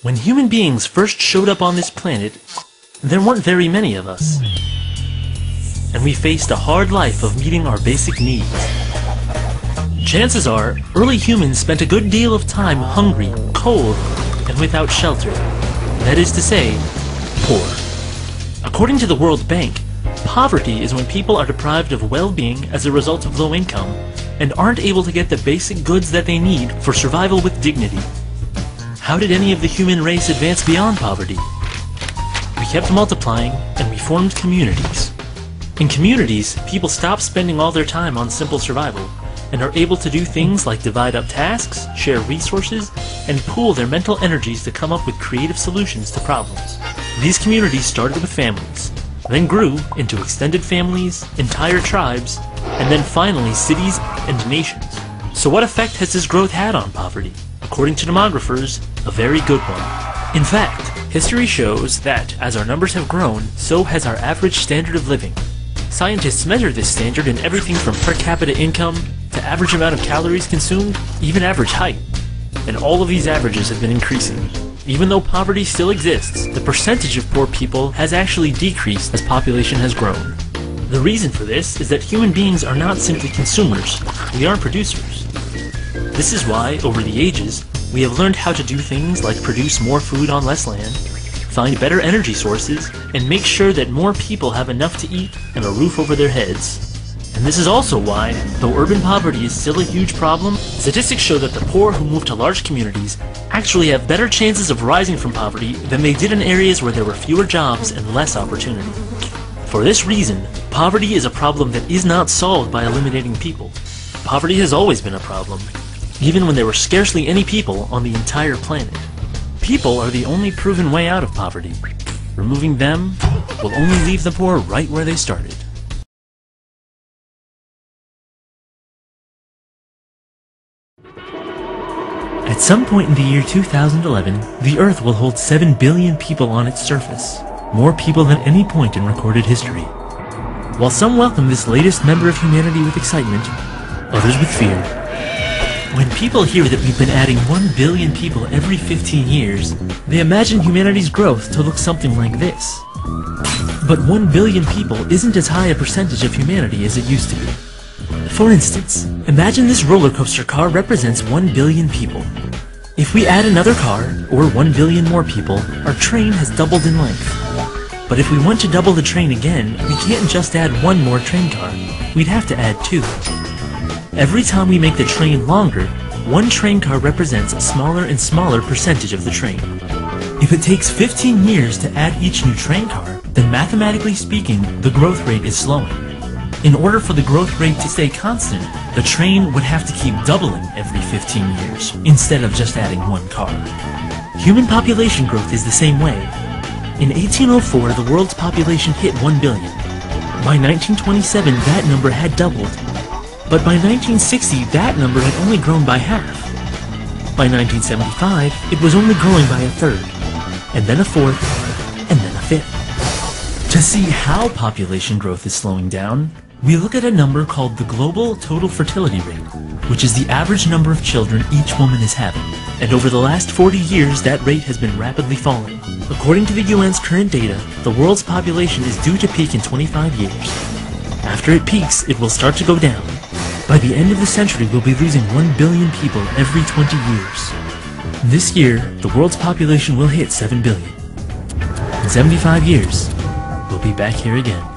When human beings first showed up on this planet, there weren't very many of us. And we faced a hard life of meeting our basic needs. Chances are, early humans spent a good deal of time hungry, cold, and without shelter. That is to say, poor. According to the World Bank, poverty is when people are deprived of well-being as a result of low income and aren't able to get the basic goods that they need for survival with dignity. How did any of the human race advance beyond poverty? We kept multiplying, and we formed communities. In communities, people stop spending all their time on simple survival, and are able to do things like divide up tasks, share resources, and pool their mental energies to come up with creative solutions to problems. These communities started with families, then grew into extended families, entire tribes, and then finally cities and nations. So what effect has this growth had on poverty? According to demographers, a very good one. In fact, history shows that as our numbers have grown, so has our average standard of living. Scientists measure this standard in everything from per capita income to average amount of calories consumed, even average height. And all of these averages have been increasing. Even though poverty still exists, the percentage of poor people has actually decreased as population has grown. The reason for this is that human beings are not simply consumers, we are producers. This is why, over the ages, we have learned how to do things like produce more food on less land, find better energy sources, and make sure that more people have enough to eat and a roof over their heads. And this is also why, though urban poverty is still a huge problem, statistics show that the poor who move to large communities actually have better chances of rising from poverty than they did in areas where there were fewer jobs and less opportunity. For this reason, poverty is a problem that is not solved by eliminating people. Poverty has always been a problem, even when there were scarcely any people on the entire planet. People are the only proven way out of poverty. Removing them will only leave the poor right where they started. At some point in the year 2011, the Earth will hold 7 billion people on its surface, more people than any point in recorded history. While some welcome this latest member of humanity with excitement, others with fear. When people hear that we've been adding 1 billion people every 15 years, they imagine humanity's growth to look something like this. But 1 billion people isn't as high a percentage of humanity as it used to be. For instance, imagine this roller coaster car represents 1 billion people. If we add another car, or 1 billion more people, our train has doubled in length. But if we want to double the train again, we can't just add one more train car. We'd have to add 2. Every time we make the train longer, one train car represents a smaller and smaller percentage of the train. If it takes 15 years to add each new train car, then mathematically speaking, the growth rate is slowing. In order for the growth rate to stay constant, the train would have to keep doubling every 15 years, instead of just adding one car. Human population growth is the same way. In 1804, the world's population hit 1 billion. By 1927, that number had doubled. But by 1960, that number had only grown by half. By 1975, it was only growing by a third, and then a fourth, and then a fifth. To see how population growth is slowing down, we look at a number called the global total fertility rate, which is the average number of children each woman is having. And over the last 40 years, that rate has been rapidly falling. According to the UN's current data, the world's population is due to peak in 25 years. After it peaks, it will start to go down. By the end of the century, we'll be losing 1 billion people every 20 years. This year, the world's population will hit 7 billion. In 75 years, we'll be back here again.